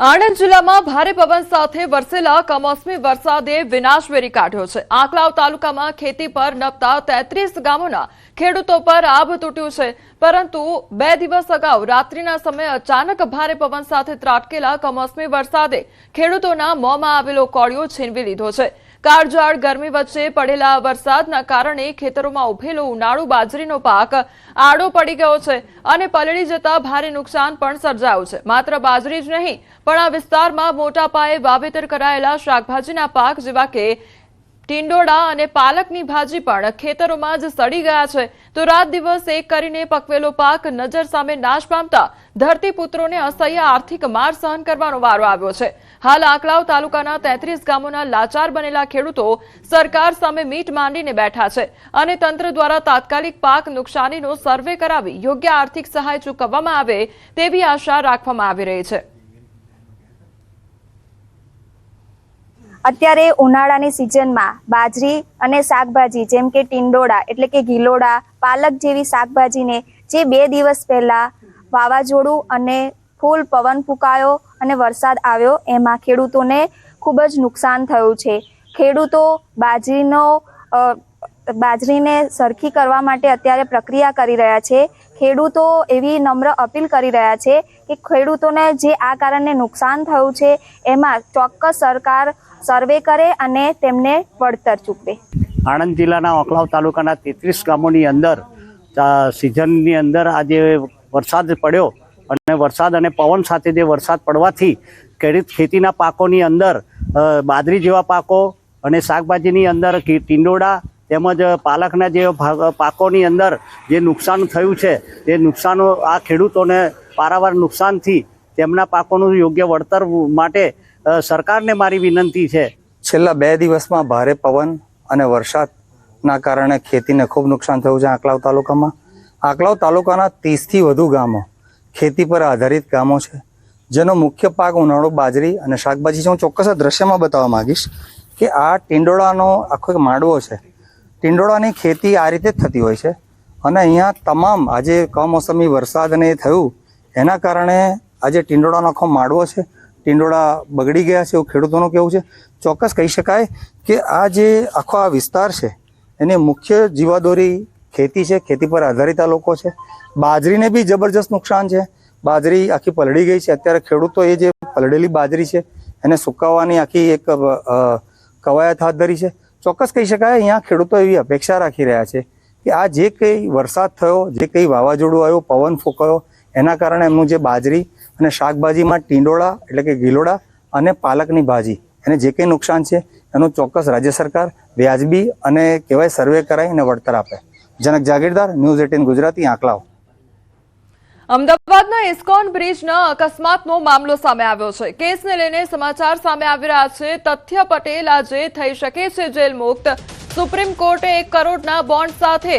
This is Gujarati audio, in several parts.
આણંદ જિલ્લામાં ભારે પવન સાથે વરસેલા કમોસમી વરસાદે વિનાશ વેરી કાઢ્યો છે। આંકલાવ તાલુકામાં ખેતી પર નપતા 33 ગામોના ખેડૂતો પર આભ તૂટ્યું છે, પરંતુ 2 દિવસ અગાઉ રાત્રિના સમયે અચાનક ભારે પવન સાથે ત્રાટકેલા કમોસમી વરસાદે ખેડૂતોના મોંમાં આવેલો કોળિયો છીનવી લીધો છે। કાળઝાળ ગરમી વચ્ચે પડેલા વરસાદના કારણે ખેતરોમાં ઉભેલો ઉનાળુ બાજરીનો પાક આડો પડી ગયો છે અને પલળી જતા ભારે નુકસાન પણ સર્જાયું છે। માત્ર બાજરી જ નહીં પણ આ વિસ્તારમાં મોટા પાયે વાવેતર કરાયેલા શાકભાજીના પાક જેવા કે ટીંડોળા અને પાલકની ભાજી પણ ખેતરોમાં જ સડી ગયા છે, તો રાત દિવસ એક કરીને પકવેલો પાક નજર સામે નાશ પામતા ધરતીપુત્રોને અસહ્ય આર્થિક માર સહન કરવાનો વારો આવ્યો છે। હાલ આંકલાવ તાલુકાના 33 ગામોના લાચાર બનેલા ખેડૂતો સરકાર સામે મીટ માંડીને બેઠા છે અને તંત્ર દ્વારા તાત્કાલિક પાક નુકસાનીનો સર્વે કરાવી યોગ્ય આર્થિક સહાય ચૂકવવામાં આવે તેવી આશા રાખવામાં આવી રહી છે। અત્યારે ઉનાળાની સિઝનમાં બાજરી અને શાકભાજી જેમ કે ટીંડોળા એટલે કે ગિલોડા, પાલક જેવી શાકભાજીને જે 2 દિવસ પહેલા વાવાઝોડું અને ફૂલ પવન ફૂંકાયો અને વરસાદ આવ્યો, એમાં ખેડૂતોને ખૂબ જ નુકસાન થયું છે। ખેડૂતો બાજરીને સરખી કરવા માટે અત્યારે પ્રક્રિયા કરી રહ્યા છે। ખેડૂતો એવી નમ્ર અપીલ કરી રહ્યા છે કે ખેડૂતોને જે આ કારણે નુકસાન થયું છે એમાં ચોક્કસ સરકાર સર્વે કરે અને તેમને વળતર ચૂકવે। આણંદ જિલ્લાના આંકલાવ તાલુકાના 33 ગામોની અંદર સિઝનની અંદર આજે વરસાદ પડ્યો અને વરસાદ અને પવન સાથે જે વરસાદ પડવાથી ખેતીના પાકોની અંદર બાજરી જેવા પાકો અને શાકભાજીની અંદર ટીંડોળા તેમજ પાલકના જેવા પાકોની અંદર જે નુકસાન થયું છે તે નુકસાનો આ ખેડૂતોને પારાવાર નુકસાનથી તેમના પાકોનું યોગ્ય વળતર માટે સરકારને મારી વિનંતી છે। છેલ્લા 2 દિવસમાં ભારે પવન અને વરસાદના કારણે ખેતીને ખૂબ નુકસાન થયું છે। આંકલાવ તાલુકાના 30થી વધુ ગામો ખેતી પર આધારિત ગામો છે, જેનો મુખ્ય પાક ઉનાળુ બાજરી અને શાકભાજી છે। હું ચોક્કસ દ્રશ્યમાં બતાવવા માંગીશ કે આ ટીંડોળાનો આખો એક માંડવો છે। ટીંડોળાની ખેતી આ રીતે જ થતી હોય છે અને અહીંયા તમામ આજે કમોસમી વરસાદ અને થયું એના કારણે આજે ટીંડોળાનો આખો માંડવો છે, ટીંડોળા બગડી ગયા છે એવું ખેડૂતોનું કહેવું છે। ચોક્કસ કહી શકાય કે આ જે આખો આ વિસ્તાર છે એની મુખ્ય જીવાદોરી ખેતી છે, ખેતી પર આધારિત આ લોકો છે। બાજરીને બી જબરજસ્ત નુકસાન છે, બાજરી આખી પલળી ગઈ છે। અત્યારે ખેડૂતો એ જે પલળેલી બાજરી છે એને સુકાવવાની આખી એક કવાયત હાથ ધરી છે। ચોક્કસ કહી શકાય અહીંયા ખેડૂતો એવી અપેક્ષા રાખી રહ્યા છે કે આ જે કંઈ વરસાદ થયો, જે કંઈ વાવાઝોડું આવ્યું, પવન ફૂંકાયો, એના કારણે એમનું જે બાજરી અને શાકભાજીમાં ટીંડોળા એટલે કે ગિલોડા અને પાલકની ભાજી એને જે કંઈ નુકસાન છે એનું ચોક્કસ રાજ્ય સરકાર વ્યાજબી અને કહેવાય સર્વે કરાવી અને વળતર આપે। જનક જાગીરદાર, ન્યૂઝ 18 ગુજરાતી, આંકલાવ। અમદાવાદના ઇસ્કોન બ્રિજના અકસ્માતનો મામલો સામે આવ્યો છે। કેસને લઈને સમાચાર સામે આવી રહ્યા છે। તથ્ય પટેલ આજે થઈ શકે છે જેલ મુક્ત। સુપ્રીમ કોર્ટે 1 કરોડના બોન્ડ સાથે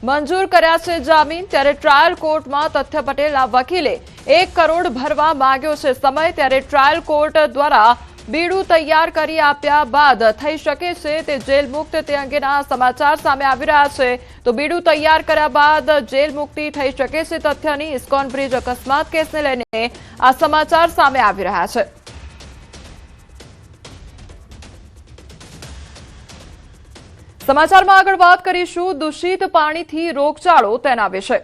મંજૂર કર્યા છે જામીન, ત્યારે ટ્રાયલ કોર્ટમાં તથ્ય પટેલના વકીલે 1 કરોડ ભરવા માંગ્યો છે સમય, ત્યારે ટ્રાયલ કોર્ટ દ્વારા બીડું તૈયાર કરી આપ્યા બાદ થઈ શકે છે તે જેલ મુક્ત, તે અંગેના સમાચાર સામે આવી રહ્યા છે। તો બીડું તૈયાર કર્યા બાદ જેલ મુક્તિ થઈ શકે છે તથ્યની। ઇસ્કોન બ્રિજ અકસ્માત કેસને લઈને આ સમાચાર સામે આવી રહ્યા છે। સમાચારમાં આગળ વાત કરીશું દૂષિત પાણીથી રોગચાળો તેના વિશે।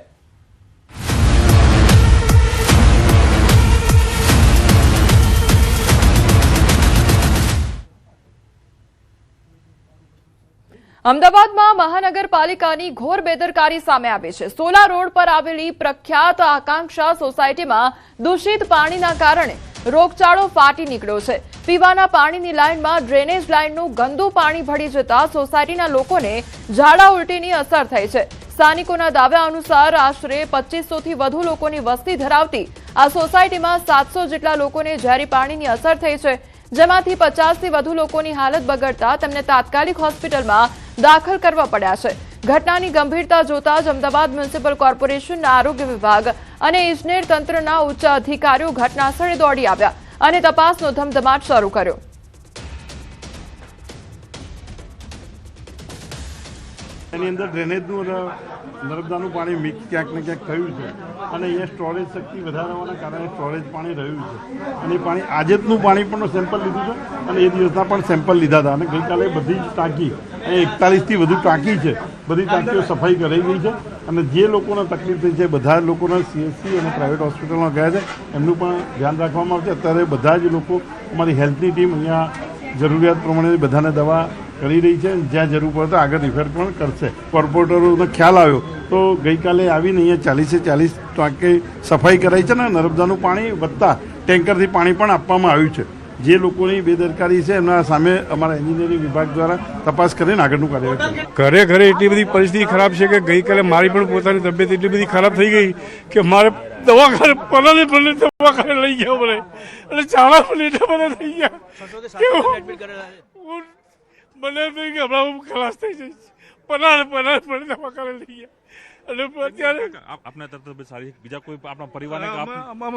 અમદાવાદમાં મહાનગરપાલિકાની ઘોર બેદરકારી સામે આવી છે। સોલા રોડ પર આવેલી પ્રખ્યાત આકાંક્ષા સોસાયટીમાં દૂષિત પાણીના કારણે રોગચાળો ફાટી નીકળ્યો છે। પીવાના પાણીની લાઇનમાં ડ્રેનેજ લાઇનનું ગંદુ પાણી ભળી જતા સોસાયટીના લોકોને ઝાડા ઉલટીની અસર થઈ છે। સ્થાનિકોના દાવા અનુસાર આશરે 2500થી વધુ લોકોની વસ્તી ધરાવતી આ સોસાયટીમાં 700 જેટલા લોકોને ઝેરી પાણીની અસર થઈ છે, જેમાંથી 50થી વધુ લોકોની હાલત બગડતા તેમને તાત્કાલિક હોસ્પિટલમાં દાખલ કરવા પડ્યા છે। ઘટનાની ગંભીરતા જોતા જ અમદાવાદ મ્યુનિસિપલ કોર્પોરેશનના આરોગ્ય વિભાગ અને ઇજનેર તંત્રના ઉચ્ચ અધિકારીઓ ઘટનાસ્થળે દોડી આવ્યા અને તપાસનો ધમધમાટ શરૂ કર્યો। એની અંદર ડ્રેનેજનું અને નર્મદાનું પાણી મિક્સ ક્યાંક ને ક્યાંક થયું છે અને અહીંયા સ્ટોરેજ શક્તિ વધારવાના કારણે સ્ટોરેજ પાણી રહ્યું છે અને એ પાણી આજેનું પાણી પણ સેમ્પલ લીધું છે અને એ દિવસના પણ સેમ્પલ લીધા હતા અને ગઈકાલે બધી જ ટાંકી અહીંયા 41થી વધુ ટાંકી છે, બધી ટાંકીઓ સફાઈ કરાઈ ગઈ છે અને જે લોકોને તકલીફ થઈ છે બધા લોકોને CHC અને પ્રાઇવેટ હોસ્પિટલમાં ગયા છે એમનું પણ ધ્યાન રાખવામાં આવશે. અત્યારે બધા જ લોકો અમારી હેલ્થની ટીમ અહીંયા જરૂરિયાત પ્રમાણે બધાને દવા કરી રહી છે, જ્યાં જરૂર પડે તો આગળ રિફેર પણ કરશે. કોર્પોરેટરોનો ખ્યાલ આવ્યો તો ગઈકાલે આવીને અહીંયા 40 ટાંકી સફાઈ કરાઈ છે ને નર્મદાનું પાણી વધતા ટેન્કરથી પાણી પણ આપવામાં આવ્યું છે. જે લોકોની બેદરકારી છે એમના સામે અમારા એન્જિનિયરિંગ વિભાગ દ્વારા તપાસ કરીને આગળનું કાર્યવાહી કરશે. ઘરે એટલી બધી પરિસ્થિતિ ખરાબ છે કે ગઈકાલે મારી પણ પોતાની તબિયત એટલી બધી ખરાબ થઈ ગઈ કે મારે દવાખાને પલાને દવાખાને લઈ ગયા મને અને ચાલા પણ એટલા બધા થઈ ગયા મને થઈ કે હમણાં હું ખલાસ થઈ જઈશ. પલાને દવાખાને લઈ ગયા અને અત્યારે આપના તરફ સારી બીજા કોઈ આપણા પરિવારને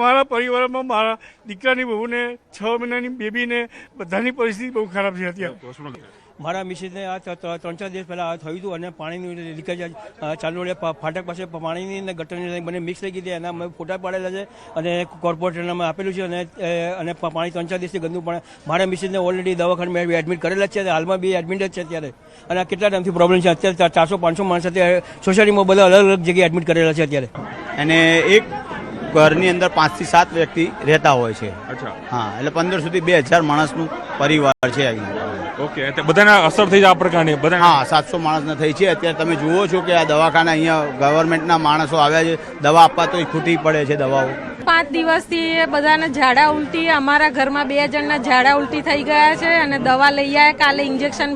મારા પરિવારમાં મારા દીકરાની બહુને 6 મહિનાની બેબીને બધાની પરિસ્થિતિ બહુ ખરાબ છે અત્યારે. મારા મિસિસને આ 3-4 દિવસ પહેલાં આ થયું હતું અને પાણીનું લીકેજ ચાલુ ફાટક પાસે પાણીની અને ગટરની બંને મિક્સ થઈ ગઈ હતી. એના મેં ફોટા પાડેલા છે અને કોર્પોરેટરને અમે આપેલું છે અને પાણી 3-4 દિવસથી ગંદુ પાણી. મારા મિસિસને ઓલરેડી દવાખાને એડમિટ કરેલા જ છે, હાલમાં બી એડમિટ જ છે અત્યારે. અને કેટલા ટાઈમથી પ્રોબ્લેમ છે અત્યારે 400-500 માણસ અત્યારે સોસાયટીમાં બધા અલગ અલગ જગ્યાએ એડમિટ કરેલા છે અત્યારે. અને એક ઘરની અંદર 5 થી 7 વ્યક્તિ રહેતા હોય છે. અચ્છા, હા, એટલે 1500 થી 2000 માણસનું પરિવાર છે અહીંયા. ઓકે, બધાને અસર થઈ જાય આ પ્રકારની બધા? હા, 700 માણસને થઈ છે. અત્યારે તમે જુઓ છો કે આ દવાખાના અહીંયા ગવર્મેન્ટના માણસો આવ્યા છે, દવા આપવા તો ખૂટી પડે છે દવાઓ. 5 દિવસથી બધાને ઝાડા ઉલટી, અમારા ઘરમાં 2 જણના ઝાડા ઉલટી થઈ ગયા છે અને દવા લઈ આવ્યા, કાલે ઇન્જેક્શન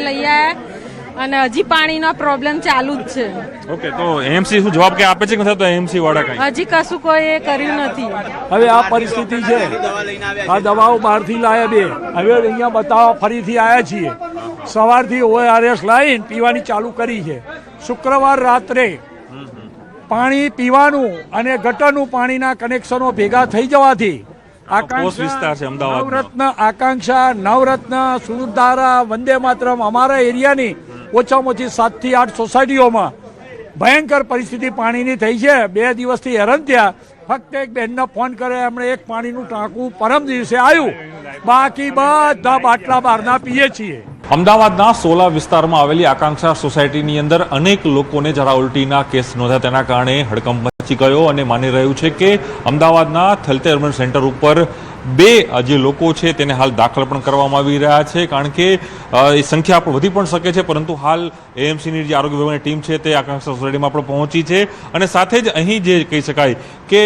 લઈ આવ્યા અને હજી પાણીનો પ્રોબ્લેમ ચાલુ જ છે. ઓકે, તો એમસી શું જવાબ કે આપે છે કે તો એમસી વાળા કઈ હજી કશું કોઈ કર્યું નથી. હવે આ પરિસ્થિતિ છે, આ દવાઓ બહારથી લાયા બે, હવે અહીંયા બતાવવા ફરીથી આવ્યા છીએ. સવારથી ORS લાવીને પીવાની ચાલુ કરી છે. શુક્રવાર રાત્રે પાણી પીવાનું અને ગટરનું પાણીના કનેક્શનો ભેગા થઈ જવાથી વિસ્તાર છે અમદાવાદ, આકાંક્ષા, નવરત્ન, સુધારા, વંદે માતરમ અમારા એરિયાની ઓછામાં ઓછી 7 થી 8 સોસાયટીઓમાં ભયંકર પરિસ્થિતિ પાણીની થઈ છે. 2 દિવસથી હેરાન થયા. ફક્ત એક બહેનને ફોન કરે, એમણે એક પાણીનું ટાંકું પરમ દિવસે આવ્યું, બાકી બધા બાટલા બહારના પીએ છીએ. અમદાવાદના સોલા વિસ્તારમાં આવેલી આકાંક્ષા સોસાયટીની અંદર અનેક લોકોને જરા ઉલટીના કેસ નોંધ્યા. તેના કારણે હડકંપ મચી ગયો અને માની રહ્યું છે કે અમદાવાદના થલતેજ અર્બન સેન્ટર ઉપર 2 જે લોકો છે તેને હાલ દાખલ પણ કરવામાં આવી રહ્યા છે, કારણ કે એ સંખ્યા પણ વધી પણ શકે છે. પરંતુ હાલ AMCની જે આરોગ્ય વિભાગની ટીમ છે તે આકાંક્ષા સોસાયટીમાં પણ પહોંચી છે અને સાથે જ અહીં જે કહી શકાય કે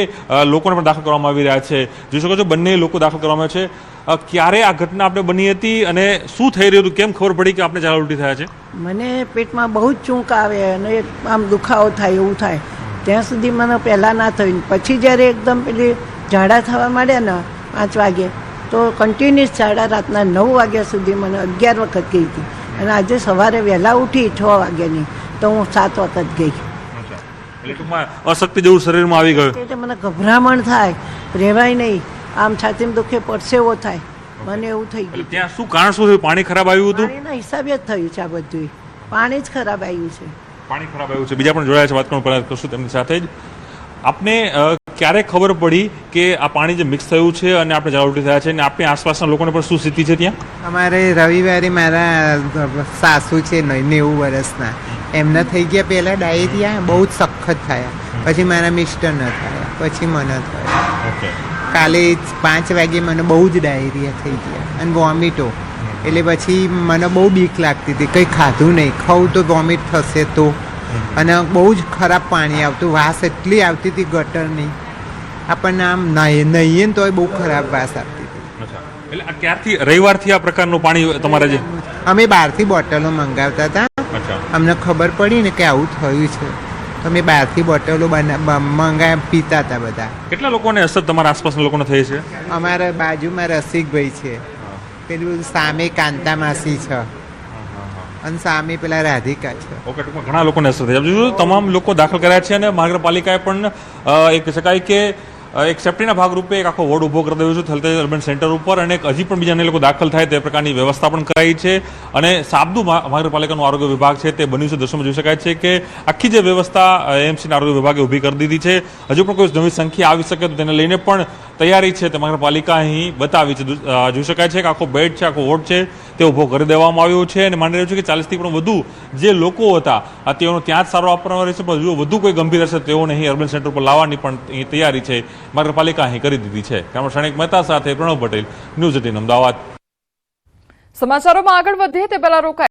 લોકોને પણ દાખલ કરવામાં આવી રહ્યા છે. જોઈ શકો છો બંને લોકો દાખલ કરવામાં આવે છે. ક્યારે આ ઘટના આપણે બની હતી અને શું થઈ રહ્યું હતું, કેમ ખબર પડી કે આપણે ઝાડા ઉલટી થયા છે? મને પેટમાં બહુ જ ચૂંક આવે અને આમ દુખાવો થાય એવું થાય. ત્યાં સુધી મને પહેલાં ના થયું, પછી જ્યારે એકદમ પેલી ઝાડા થવા માંડ્યા ને 5 વાગે તો કન્ટિન્યુઅસ ઝાડા રાતના 9 વાગ્યા સુધી મને 11 વખત ગઈ હતી અને આજે સવારે વહેલા ઉઠી 6 વાગ્યાની તો હું 7 વખત ગઈ. એટલે ટૂંકમાં અશક્તિ જેવું શરીરમાં આવી ગયું. એટલે મને ગભરામણ થાય, રહેવાય નહીં, આમ છાતીમાં દુખે, પરસેવો થાય, મને એવું થઈ ગયું. ત્યાં શું કારણ શું થયું? પાણી ખરાબ આવ્યું હતું? પાણીના હિસાબે જ થયું છે આ બધું. પાણી જ ખરાબ આવ્યું છે. પાણી ખરાબ આવ્યું છે. બીજા પણ જોડાયા છે, વાત કરશું તેમની સાથે જ. આપને ક્યારે ખબર પડી કે આ પાણી જે મિક્સ થયું છે અને આપણે ઝાડા ઉલટી થયા છે અને આપણી આસપાસના લોકોને પણ શું સ્થિતિ છે ત્યાં? અમારે રવિવારે મારા સાસુ છે 90 વર્ષના, એમને થઈ ગયા પહેલાં ડાયરિયા, બહુ જ સખત થયા, પછી મારા મિસ્ટરને થયા, પછી મને થયા. કાલે 5 વાગે મને બહુ જ ડાયરિયા થઈ ગયા અને વોમિટો. એટલે પછી મને બહુ બીક લાગતી હતી, કંઈ ખાધું નહીં, ખાવું તો વોમિટ થશે તો. અને બહુ જ ખરાબ પાણી આવતું, વાસ એટલી આવતી હતી ગટરની, આપણને આમ નહીએ ને તોય બહુ ખરાબ વાસ આવતી હતી. એટલે આ ક્યારથી, રવિવારથી આ પ્રકારનું પાણી તમારે જે? અમે બહારથી બોટલો મંગાવતા હતા, અમને ખબર પડી ને કે આવું થયું છે તો અમે બહારથી બોટલો પીતા હતા બધા. કેટલા લોકોને અસર તમારા આસપાસના લોકોને થઈ છે? અમારા બાજુમાં રસિકભાઈ છે, પેલું સામે કાંતા માસી છે અને સામે પેલા રાધિકા છે. ઓકે, ટૂંકમાં ઘણા લોકોને અસર થઈ. તમામ લોકો દાખલ કર્યા છે અને મહાનગરપાલિકાએ પણ એક કહી શકાય કે એક સેફ્ટીના ભાગરૂપે એક આખો વોર્ડ ઊભો કરી દેવો છે થલતેજ અર્બન સેન્ટર ઉપર, અને હજી પણ બીજાને લોકો દાખલ થાય તે પ્રકારની વ્યવસ્થા પણ કરાઈ છે. અને સાબદુ મહાનગરપાલિકાનું આરોગ્ય વિભાગ છે તે બન્યું છે. દ્રશ્યોમાં જોઈ શકાય છે કે આખી જે વ્યવસ્થા એએમસીના આરોગ્ય વિભાગે ઊભી કરી દીધી છે. હજુ પણ કોઈ નવી સંખ્યા આવી શકે તો તેને લઈને પણ તૈયારી છે તે મહાનગરપાલિકા અહીં બતાવી છે. જોઈ શકાય છે કે આખો બેડ છે, આખો વોર્ડ છે તે ઊભો કરી દેવામાં આવ્યો છે, અને માની રહ્યું છે કે 40થી પણ વધુ જે લોકો હતા તેઓનો ત્યાં જ સારો આપવામાં રહેશે, પણ જો વધુ કોઈ ગંભીર હશે તેઓને અહીં અર્બન સેન્ટર પર લાવવાની પણ અહીં તૈયારી છે મહાનગરપાલિકા અહીં કરી દીધી છે. કેમેરા ક્ષણિક મહેતા સાથે પ્રણવ પટેલ, ન્યૂઝ 18 અમદાવાદ. સમાચારોમાં આગળ વધીએ તે પહેલા રોકાય.